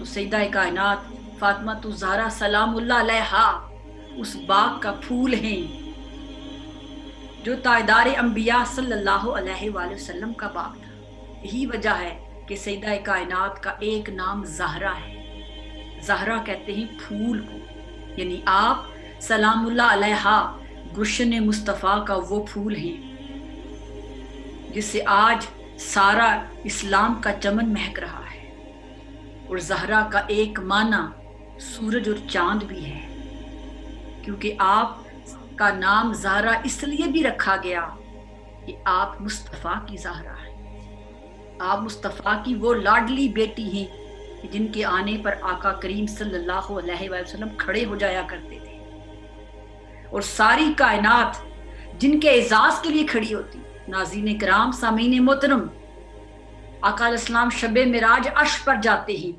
सैयदा कायनात फातिमा तो ज़हरा सलामुल्लाह अलैहा उस बाग का फूल हैं जो ताजदार अंबिया सल्लल्लाहु अलैहि वसल्लम का बाग था। यही वजह है कि सैयदा कायनात का एक नाम ज़हरा है। ज़हरा कहते हैं फूल को, यानी आप सलामुल्लाह अलैहा गुलशन मुस्तफ़ा का वो फूल हैं जिससे आज सारा इस्लाम का चमन महक रहा है। और ज़हरा का एक माना सूरज और चांद भी है, क्योंकि आप का नाम ज़हरा इसलिए भी रखा गया कि आप मुस्तफ़ा की ज़हरा हैं। आप मुस्तफ़ा की वो लाडली बेटी हैं जिनके आने पर आका करीम सल्लल्लाहु अलैहि वसल्लम खड़े हो जाया करते थे और सारी कायनात जिनके एजाज़ के लिए खड़ी होती। नाज़रीन किराम, सामीन मोहतरम, आका अलैहिस्सलाम शब मिराज अर्श पर जाते हैं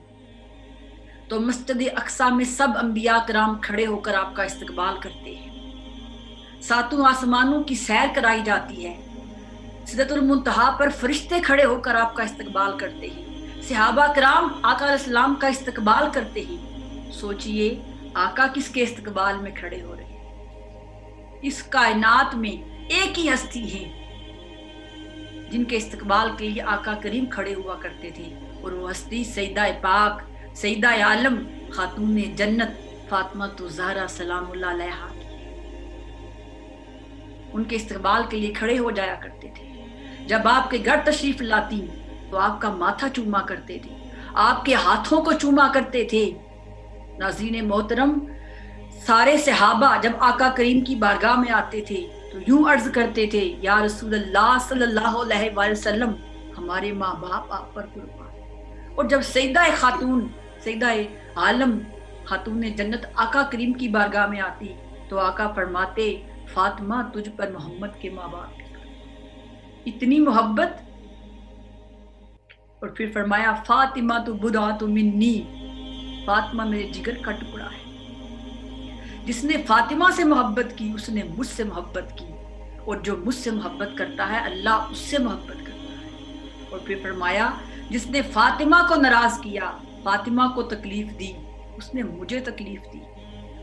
तो मस्जिद अक्सा में सब अंबिया किराम खड़े होकर आपका इस्तकबाल करते हैं। सातों आसमानों की सैर कराई जाती है। सिदरतुल मुंतहा पर फरिश्ते खड़े होकर आपका इस्तकबाल करते हैं। सहाबा किराम आका अलैहिस्सलाम का इस्तकबाल करते हैं। सोचिए, आका किसके इस्तकबाल में खड़े हो रहे हैं? इस कायनात में एक ही हस्ती है जिनके इस्तकबाल के लिए आका करीम खड़े हुआ करते थे, और वो हस्ती सैयदा पाक सैयदा आलम खातून जन्नत फातिमा तो ज़हरा सलामुल्लाह अलैहा की। उनके इस्तकबाल के लिए खड़े हो जाया करते थे। जब आपके घर तशरीफ लाती तो आपका माथा चूमा करते थे, आपके हाथों को चूमा करते थे। नाज़रीन मोहतरम, सारे सहाबा जब आका करीम की बारगाह में आते थे तो यूं अर्ज करते थे, या रसूलल्लाह सल्लल्लाहु अलैहि वसल्लम, हमारे माँ बाप आप पर कुर्बान। और जब सैयदा खातून सैयदा आलम खातून जन्नत आका करीम की बारगाह में आती तो आका फरमाते, फातिमा तुझ पर मोहम्मद के माँ बाप की इतनी मोहब्बत। और फिर फरमाया, फातिमा तो बुदा तो मिन्नी, फातिमा मेरे जिगर का टुकड़ा है। जिसने फातिमा से मोहब्बत की उसने मुझसे मोहब्बत की, और जो मुझसे मोहब्बत करता है अल्लाह उससे मोहब्बत करता है। और फिर फरमाया, जिसने फातिमा को नाराज किया, फातिमा को तकलीफ दी, उसने मुझे तकलीफ दी,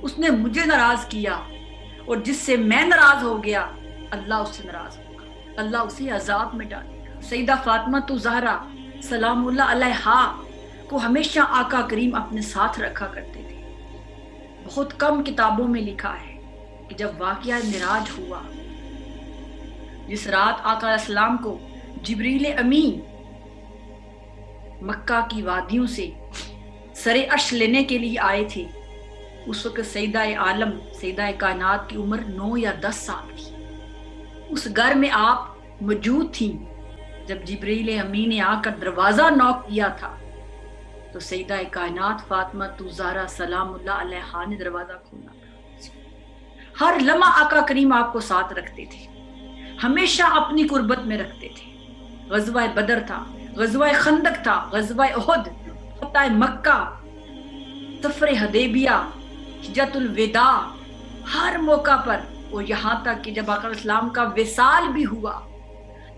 उसने मुझे नाराज किया, और जिससे मैं नाराज हो गया अल्लाह उससे नाराज होगा, अल्लाह उसे अजाब में डालेगा। सैयदा फातिमा तो ज़हरा सलामुल्लाह अलैहा को हमेशा आका करीम अपने साथ रखा करते थे। बहुत कम किताबों में लिखा है कि जब वाक़या मिराज हुआ, जिस रात आका अलैहिस्सलाम को जिब्रील अमीन मक्का की वादियों से सरे अर्श लेने के लिए आए थे, उस वक्त सैयदा आलम सैयदा कायनात की उम्र 9 या 10 साल थी। उस घर में आप मौजूद थी जब जिब्रील अमीन ने आकर दरवाजा नॉक किया था तो सैयदा कायनात फातिमा तो ज़हरा सलामुल्लाह अलैहा ने दरवाजा खोला था। हर लम्हा आका करीम आपको साथ रखते थे, हमेशा अपनी कुर्बत में रखते थे। गज़वा बदर था, गज़वा खंदक था, गज़वा उहद, फतह मक्का, सफर हदैबिया, हिज्जतुल विदा, हर मौका पर। और यहाँ तक कि जब आका इस्लाम का विसाल भी हुआ,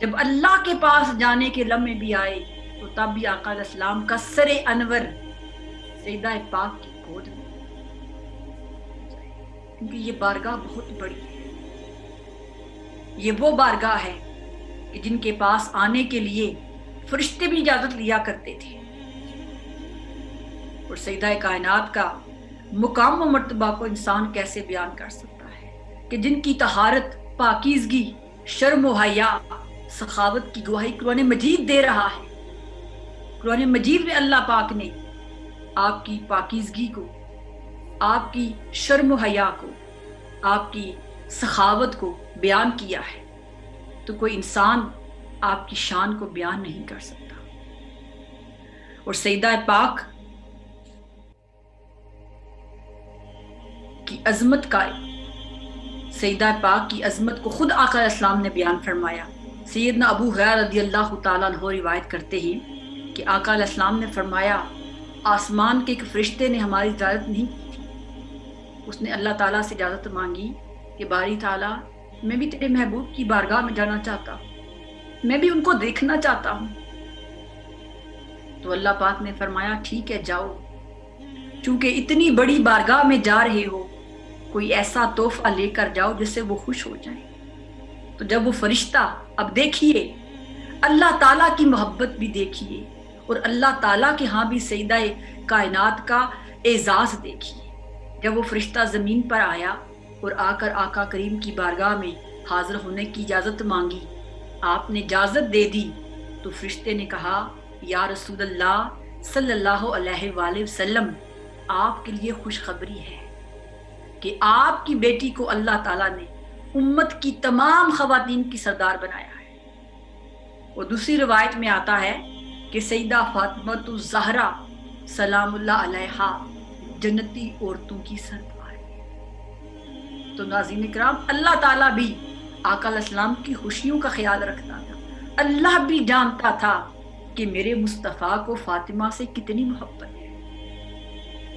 जब अल्लाह के पास जाने के लम्हे भी आए, तो तब भी आका इस्लाम का सरे अनवर सैयदा पाक की गोद में, क्योंकि ये बारगाह बहुत बड़ी है। ये वो बारगाह है कि जिनके पास आने के लिए फरिश्ते भी इजाजत लिया करते थे। और सैयदा कायनात का मुकाम व मर्तबा को इंसान कैसे बयान कर सकता है कि जिनकी तहारत, पाकीज़गी, शर्म व हया, सखावत की गवाही कुरान मजीद दे रहा है। कुरान मजीद में अल्लाह पाक ने आपकी पाकीज़गी को, आपकी शर्म व हया को, आपकी सखावत को बयान किया है, तो कोई इंसान आपकी शान को बयान नहीं कर सकता। और सैयदा पाक की अजमत का, सैयदा पाक की अजमत को खुद आका इस्लाम ने बयान फरमाया। सैयदना अबू हुरैरा रज़ियल्लाहु ताला अन्हु रिवायत करते हैं कि आका इस्लाम ने फरमाया, आसमान के एक फरिश्ते ने हमारी इजाज़त नहीं की थी। उसने अल्लाह ताला से इजाज़त मांगी कि बारी ताला, मैं भी तेरे महबूब की बारगाह में जाना चाहता हूँ, मैं भी उनको देखना चाहता हूँ। तो अल्लाह पाक ने फरमाया, ठीक है जाओ, چونکہ اتنی بڑی بارگاہ میں جا رہے ہو، کوئی ایسا تحفہ لے کر جاؤ جس سے وہ خوش ہو جائیں۔ تو جب وہ فرشتہ، اب دیکھیے اللہ تعالیٰ کی محبت بھی دیکھیے اور اللہ تعالیٰ کے ہاں بھی سیدہ کائنات کا اعزاز دیکھیے۔ جب وہ فرشتہ زمین پر آیا اور آ کر آقا کریم کی بارگاہ میں حاضر ہونے کی اجازت مانگی، آپ نے اجازت دے دی تو فرشتے نے کہا یا رسول اللہ صلی اللہ علیہ وآلہ وسلم، آپ کے لیے خوشخبری ہے کہ آپ کی بیٹی کو اللہ تعالیٰ نے امت کی تمام خواتین کی سردار بنایا ہے۔ اور دوسری روایت میں آتا ہے کہ سیدہ فاطمہ الزہرا سلام اللہ علیہا جنتی عورتوں کی سردار ہے۔ تو ناظرین کرام، اللہ تعالیٰ بھی آقا علیہ السلام کی خوشیوں کا خیال رکھتا تھا۔ اللہ بھی جانتا تھا کہ میرے مصطفیٰ کو فاطمہ سے کتنی محبت ہے،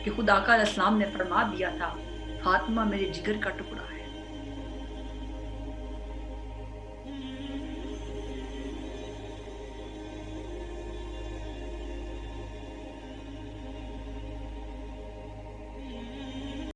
کہ خود آقا علیہ السلام نے فرما دیا تھا فاطمہ میرے جگر کا ٹکڑا ہے۔